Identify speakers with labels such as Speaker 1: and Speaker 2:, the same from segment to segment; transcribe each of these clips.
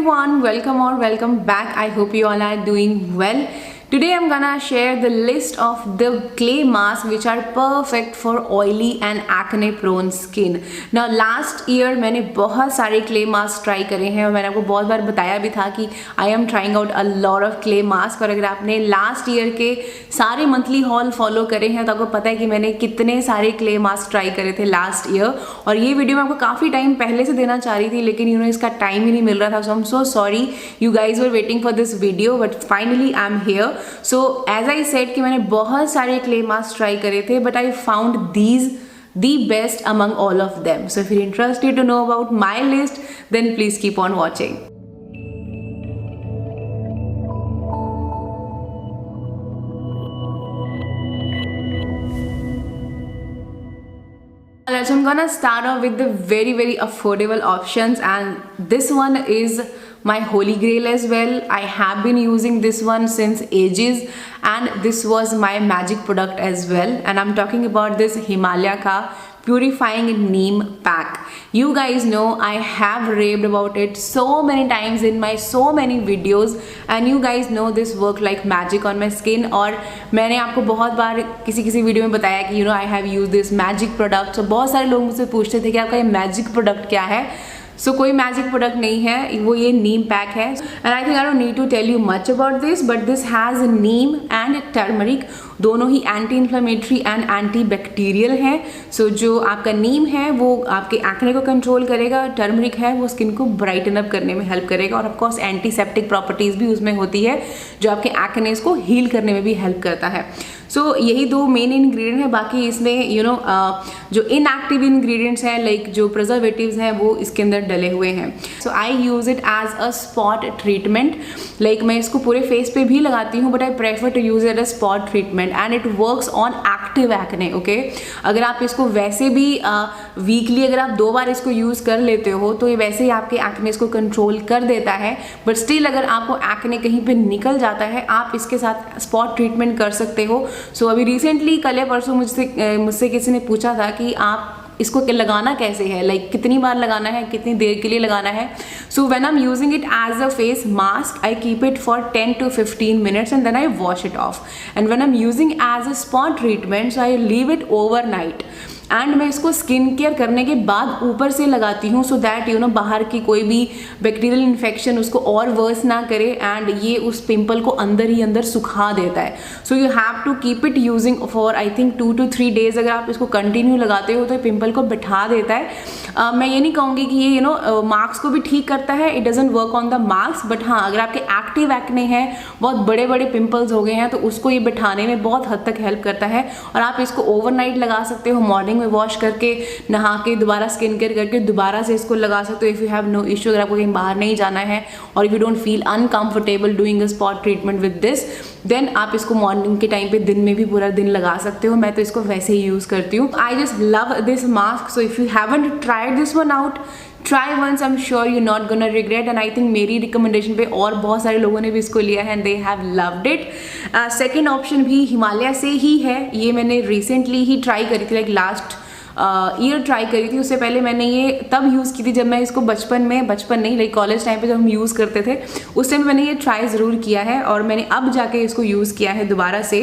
Speaker 1: everyone, welcome back. I hope you all are doing well. Today I'm gonna share the list of the clay masks which are perfect for oily and acne prone skin. Now last year मैंने बहुत सारे clay masks try करे हैं और मैंने आपको बहुत बार बताया भी था कि I am trying out a lot of clay masks। और अगर आपने last year के सारे monthly haul follow करे हैं तो आपको पता है कि मैंने कितने सारे clay masks try करे थे last year। और ये वीडियो मैं आपको काफ़ी टाइम पहले से देना चाह रही थी लेकिन इसका टाइम ही नहीं मिल रहा था। So I'm so sorry you guys were waiting for this video, but finally I'm here। So as I said कि मैंने बहुत सारे क्ले मास्क ट्राई करे थे but I found these the best among all of them. So if you interested to know about my list then please keep on watching. So I'm gonna start off with the very affordable options, and this one is my holy grail as well. I have been using this one since ages and this was my magic product as well, and I'm talking about this Himalaya ka purifying neem pack. You guys know I have raved about it so many times in my so many videos and you guys know this work like magic on my skin। और मैंने आपको बहुत बार किसी video में बताया कि I have used this magic product। तो बहुत सारे लोग मुझसे पूछते थे कि आपका ये मैजिक प्रोडक्ट क्या है। सो कोई मैजिक प्रोडक्ट नहीं है, वो ये नीम पैक है। And I think I don't need to tell you much about this, but this has neem and turmeric, दोनों ही anti inflammatory and anti bacterial हैं। सो जो आपका नीम है वो आपके एक्ने को कंट्रोल करेगा, टर्मरिक है वो स्किन को ब्राइटन अप करने में हेल्प करेगा और ऑफकोर्स एंटीसेप्टिक प्रॉपर्टीज़ भी उसमें होती है जो आपके एक्नेस को हील करने में भी हेल्प करता है। सो यही दो मेन इंग्रेडिएंट है। बाकी इसमें जो इनएक्टिव इंग्रेडिएंट्स हैं लाइक जो प्रिजर्वेटिव्स हैं वो इसके अंदर डले हुए हैं। So I use it as a spot treatment. Like मैं इसको पूरे फेस पे भी लगाती हूँ but I prefer to use it as spot treatment and it works on active acne. Okay, अगर आप इसको वैसे भी वीकली अगर आप 2 बार इसको यूज़ कर लेते हो तो ये वैसे ही आपके एक्नेस को कंट्रोल कर देता है। बट स्टिल अगर आपको एक्ने कहीं पे निकल जाता है आप इसके साथ स्पॉट ट्रीटमेंट कर सकते हो। सो अभी रिसेंटली कल या परसों मुझसे किसी ने पूछा था कि आप इसको लगाना कैसे है, लाइक कितनी बार लगाना है, कितनी देर के लिए लगाना है। So when I am using it as a face mask I keep it for 10 to 15 minutes and then I wash it off. And when I am using as a spot treatment so I leave it overnight and मैं इसको skin care करने के बाद ऊपर से लगाती हूँ so that बाहर की कोई भी बैक्टीरियल इन्फेक्शन उसको और वर्स ना करे एंड ये उस पिंपल को अंदर ही अंदर सुखा देता है। So you have to keep it using for I think 2 to 3 days। अगर आप इसको कंटिन्यू लगाते हो तो ये पिंपल को बिठा देता है। मैं ये नहीं कहूँगी कि ये मार्क्स को भी ठीक करता है, it doesn't work on the marks, but हाँ अगर आपके एक्टिव एक्ने हैं, बहुत बड़े बड़े पिंपल्स हो गए हैं तो उसको ये बिठाने में बहुत हद तक हेल्प करता है। और आप इसको ओवरनाइट लगा सकते हो, मॉर्निंग में वॉश करके नहा के दोबारा स्किन केयर करके दोबारा से इसको लगा सकते हो if you have no issue. अगर आपको कहीं बाहर नहीं जाना है और if you don't feel uncomfortable doing a spot treatment with this then आप इसको मॉर्निंग के टाइम पे दिन में भी पूरा दिन लगा सकते हो। मैं तो इसको वैसे ही यूज़ करती हूँ। I just love this mask. So if you haven't tried this one out try once, I am sure you not gonna regret. And I think मेरी रिकमेंडेशन पे और बहुत सारे लोगों ने भी इसको लिया है and they have loved it. Second option भी हिमालय से ही है। ये मैंने रिसेंटली ही ट्राई करी थी, लाइक लास्ट ईयर ट्राई करी थी। उससे पहले मैंने ये तब यूज़ की थी जब मैं इसको बचपन नहीं लाइक कॉलेज टाइम पे जब हम यूज़ करते थे उस टाइम मैंने ये ट्राई ज़रूर किया है और मैंने अब जाके इसको यूज़ किया है दोबारा से।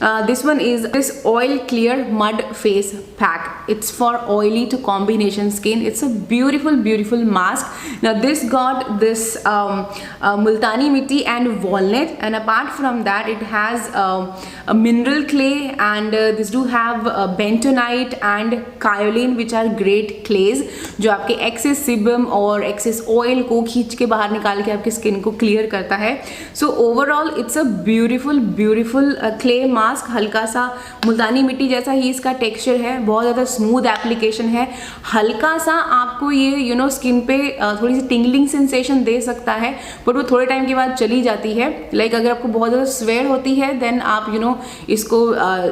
Speaker 1: This one is this oil clear mud face pack. It's for oily to combination skin. It's a beautiful mask. Now this got this Multani mitti and walnut and apart from that it has a mineral clay and this do have bentonite and kaolin which are great clays जो आपके excess sebum और excess oil को खींच के बाहर निकाल के आपकी स्किन को क्लियर करता है। So overall it's a beautiful clay mask. हल्का सा मुल्तानी मिट्टी जैसा ही इसका टेक्सचर है, बहुत ज़्यादा स्मूथ एप्लीकेशन है। हल्का सा आपको ये स्किन पे थोड़ी सी टिंगलिंग सेंसेशन दे सकता है बट वो थोड़े टाइम के बाद चली जाती है। लाइक अगर आपको बहुत ज़्यादा स्वेयर होती है देन आप इसको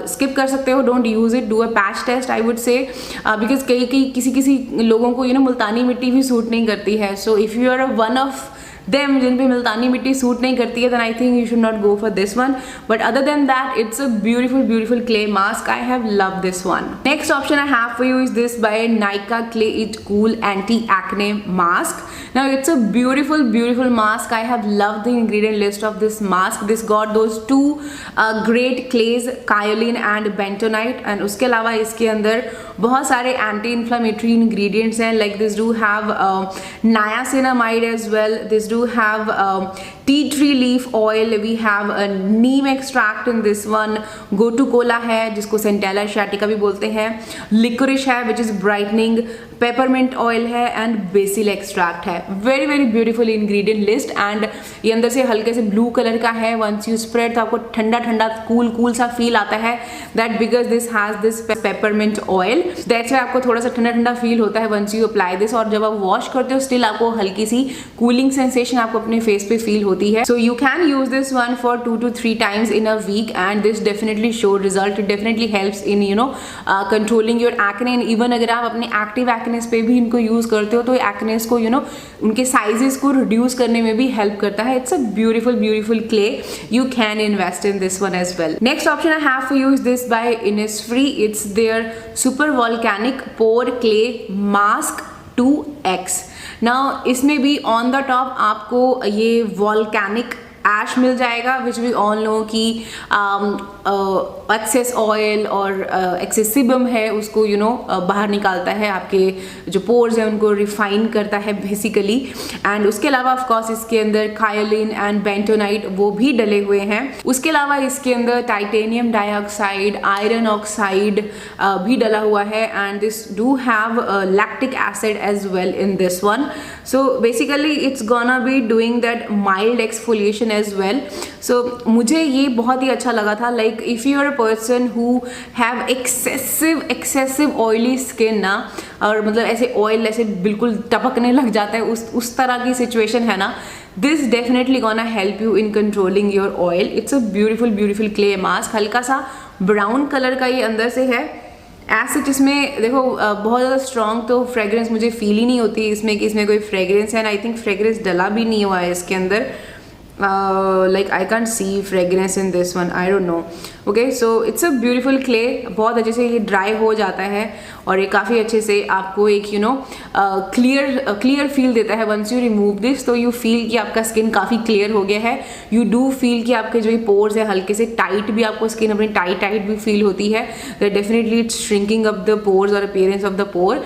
Speaker 1: स्किप कर सकते हो, don't use it, do a patch test I would say because किसी लोगों को मुल्तानी मिट्टी भी सूट नहीं करती है। So if you are one of them जिन पे मुल्तानी मिट्टी सूट नहीं करती है, then I think you should not go for this one. But other than that it's a beautiful clay mask. I have loved this one. Next option I have for you is this by Nykaa Clay It Cool Anti-Acne Mask. Now it's a beautiful mask. I have loved the ingredient list of this mask. This got those two great clays, kaolin and bentonite, and उसके अलावा इसके अंदर बहुत सारे anti-inflammatory ingredients हैं. Like this do have niacinamide as well. This do have tea tree leaf oil. We have a neem extract in this one. Gotu kola है जिसको Centella शाटिका भी बोलते हैं. Licorice है which is brightening. Peppermint oil है and BECIL extract है. Very beautiful ingredient list. And ये अंदर से हल्के से ब्लू कलर का है. वंस यू स्प्रेड तो आपको ठंडा कूल सा फील आता है. That because this has this peppermint oil, that's why आपको थोड़ा सा ठंडा फील होता है वंस यू अप्लाई दिस. और जब आप वॉश करते हो स्टिल आपको हल्की सी कूलिंग सेंसेशन आपको अपने फेस पे फील होती है. So you can use this one for 2 to 3 times in a week and this definitely show result. It definitely helps in controlling your acne. And even अगर आप अपने एक्टिव एक्नेस पे भी इनको यूज करते हो तो एक्नेस को उनके साइजेस को रिड्यूस करने में भी हेल्प करता है. It's a beautiful clay. You can invest in this one as well. Next option I have for you is this by Innisfree. It's there super volcanic pore clay mask 2x. Now इसमें भी on the top आपको ये volcanic ash मिल जाएगा which we all know कि excess oil और access sebum है उसको बाहर निकालता है. आपके जो पोर्स हैं उनको रिफाइन करता है बेसिकली. एंड उसके अलावा ऑफ कोर्स इसके अंदर कायोलिन एंड बेंटोनाइट वो भी डले हुए हैं. उसके अलावा इसके अंदर टाइटेनियम डाइऑक्साइड, आयरन ऑक्साइड भी डला हुआ है. And this do have lactic acid as well in this one. So basically it's gonna be doing that mild exfoliation as well. So मुझे ये बहुत ही अच्छा लगा था. Like if you are a person who have excessive oily skin ना, और मतलब ऐसे ऑयल ऐसे बिल्कुल टपकने लग जाता है, उस तरह की सिचुएशन है ना, this definitely gonna help you in controlling your oil. It's a beautiful clay mask. हल्का सा ब्राउन कलर का ये अंदर से है. एज इसमें देखो बहुत ज़्यादा स्ट्रॉन्ग तो फ्रेग्रेंस मुझे फील ही नहीं होती इसमें कि इसमें कोई फ्रेग्रेंस है. आई थिंक फ्रेग्रेंस डला भी नहीं हुआ है इसके अंदर. like I can't see fragrance in this one, I don't know. Okay, so it's a beautiful clay. बहुत अच्छे से ये ड्राई हो जाता है और ये काफ़ी अच्छे से आपको एक क्लियर फील देता है. वंस यू रिमूव दिस तो यू फील कि आपका स्किन काफ़ी क्लियर हो गया है. यू डू फील कि आपके जो ये पोर्स है हल्के से टाइट भी, आपको स्किन अपनी टाइट भी फील होती है. That definitely it's shrinking up the pores और appearance of the pore.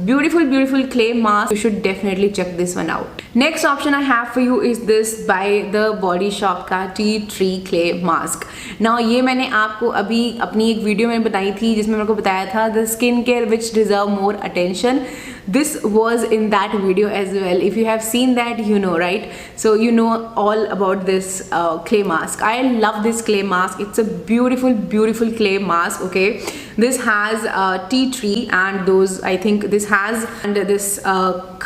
Speaker 1: Beautiful clay mask. You should definitely check this one out. Next option I have for you is this by the Body Shop का Tea Tree Clay Mask. Now ये मैंने आपको अभी अपनी एक video में बताई थी जिसमें मेरे को बताया था the skin care which deserve more attention. This was in that video as well. If you have seen that, you know, right? So you know all about this clay mask. I love this clay mask. It's a beautiful clay mask. Okay, this has tea tree and those, I think this has and this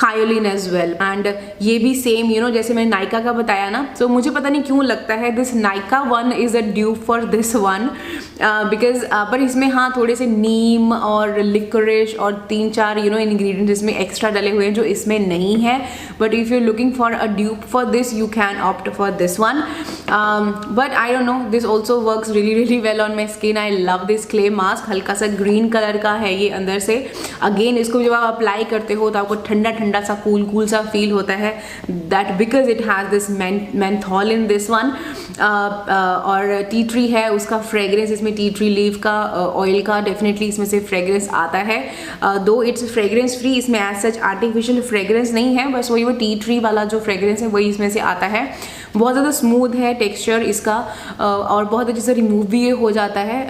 Speaker 1: कायोलिन as well. and ये भी same जैसे मैंने नायका का बताया ना, so मुझे पता नहीं क्यों लगता है this Nykaa one is a dupe for this one because पर इसमें हाँ थोड़े से नीम और लिकोरिश और 3-4 इंग्रेडिएंट्स इसमें एक्स्ट्रा डले हुए हैं जो इसमें नहीं है. But if you looking for a dupe for this you can opt for this one. But I don't know, this also works really well on my skin. I love this clay mask. हल्का सा green colour का है ये अंदर से. Again इसको जब आप अप्लाई करते हो तो आपको ठंडा सा कूल सा फील होता है. That because it has this menthol in this one. और टी ट्री है उसका फ्रेग्रेंस, इसमें टी ट्री लीव का ऑयल का डेफिनेटली इसमें से फ्रेग्रेंस आता है. दो इट्स फ्रेग्रेंस फ्री, इसमें एज सच आर्टिफिशियल फ्रेग्रेंस नहीं है, बस वही वो टी ट्री वाला जो फ्रेग्रेंस है वही इसमें से आता है. बहुत ज़्यादा स्मूथ है टेक्सचर इसका और बहुत अच्छे से रिमूव भी ये हो जाता है.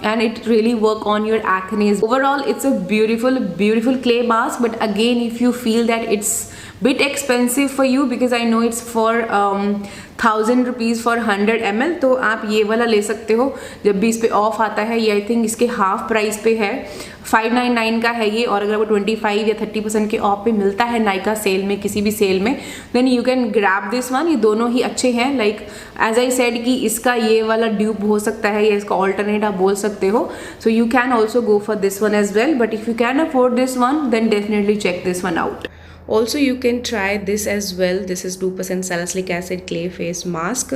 Speaker 1: And it really work on your एक्नेस. Overall it's a beautiful clay mask. But again if you feel that it's bit expensive for you because I know it's for 1000 rupees for 100 ml, तो आप ये वाला ले सकते हो जब भी इस पे ऑफ आता है. ये आई थिंक इसके हाफ प्राइस पे है, 599 का है ये. और अगर आपको 25 या 30% के ऑफ पे मिलता है नायका सेल में, किसी भी सेल में, then you can grab this one. ये दोनों ही अच्छे हैं. लाइक एज आई सेड कि इसका ये वाला ड्यूप हो सकता है या इसका ऑल्टरनेट आप बोल सकते हो. So you can also go for this one as well. But if you can afford this one then definitely check this one out. Also you can try this as well. This is 2% salicylic acid clay face mask.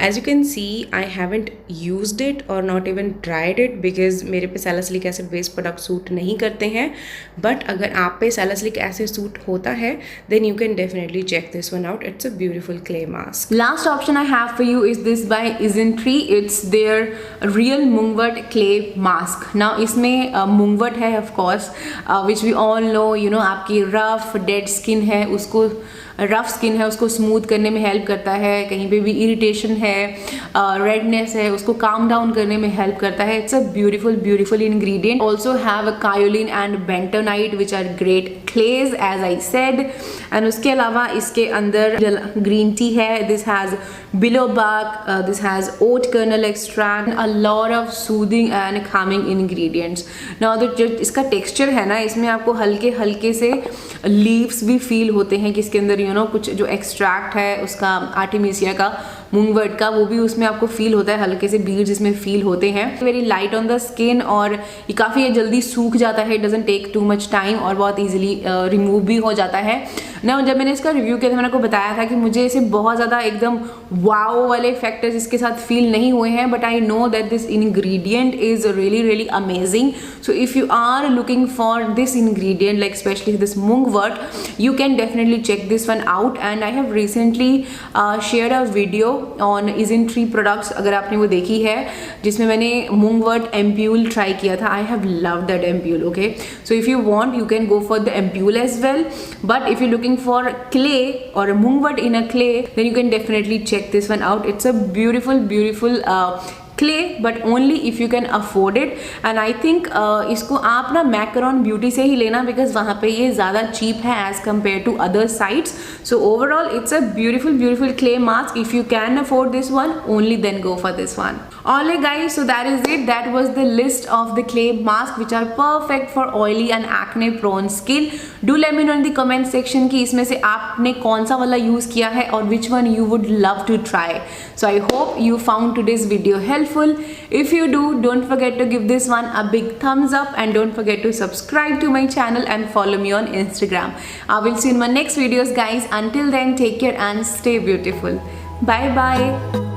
Speaker 1: As you can see, I haven't used it or not even tried it because मेरे पे salicylic acid based product suit नहीं करते हैं. But अगर आप पे salicylic acid suit होता है, then you can definitely check this one out. It's a beautiful clay mask. Last option I have for you is this by Isntree. It's their real mungwort clay mask. Now इसमें mungwort है of course, which we all know. You know, आपकी rough dead skin है उसको rough skin है उसको smooth करने में help करता है. कहीं पे भी इरिटेशन है, रेडनेस है, उसको काम डाउन करने में हेल्प करता है. It's a beautiful ingredient. Also have a kaolin and bentonite which are great clays as I said. And उसके अलावा इसके अंदर ग्रीन टी है. This has biloba, this has oat kernel extract, a lot of soothing and calming ingredients. Now जो इसका texture है ना, इसमें आपको हल्के हल्के से लीव्स भी फील होते हैं कि इसके अंदर कुछ जो एक्सट्रैक्ट है उसका आर्टिमिसिया का, मूंगवर्ट का, वो भी उसमें आपको फील होता है. हल्के से बीड्स इसमें फील होते हैं. Very light on the skin और ये काफ़ी जल्दी सूख जाता है. It doesn't take too much time और बहुत इजीली रिमूव भी हो जाता है ना. जब मैंने इसका रिव्यू किया था मैंने आपको बताया था कि मुझे इसे बहुत ज़्यादा एकदम वाओ वाले फैक्टर्स इसके साथ फील नहीं हुए हैं. But I know that this ingredient is really amazing. So if you are looking for this ingredient like specially this mugwort, you can definitely check this one out. And I have recently shared a video on Isntree products, अगर आपने वो देखी है, जिसमें मैंने मूंगवर्ट ampoule try किया था. I have loved that ampule. Okay, so if you want you can go for the ampule as well, but if you're looking for clay or a मूंगवर्ट in a clay, then you can definitely check this one out. It's a beautiful clay, but only if you can afford it. And I think इसको आप ना Macron beauty से ही लेना because वहाँ पे ये ज़्यादा cheap है as compared to other sites. So overall it's a beautiful clay mask. If you can afford this one, only then go for this one. Alright guys, so that is it. That was the list of the clay masks which are perfect for oily and acne prone skin. Do let me know in the comment section कि इसमें से आपने कौन सा वाला use किया है और which one you would love to try. So I hope you found today's video helpful. If you do, don't forget to give this one a big thumbs up and don't forget to subscribe to my channel and follow me on Instagram. I will see you in my next videos guys. Until then, take care and stay beautiful. Bye bye.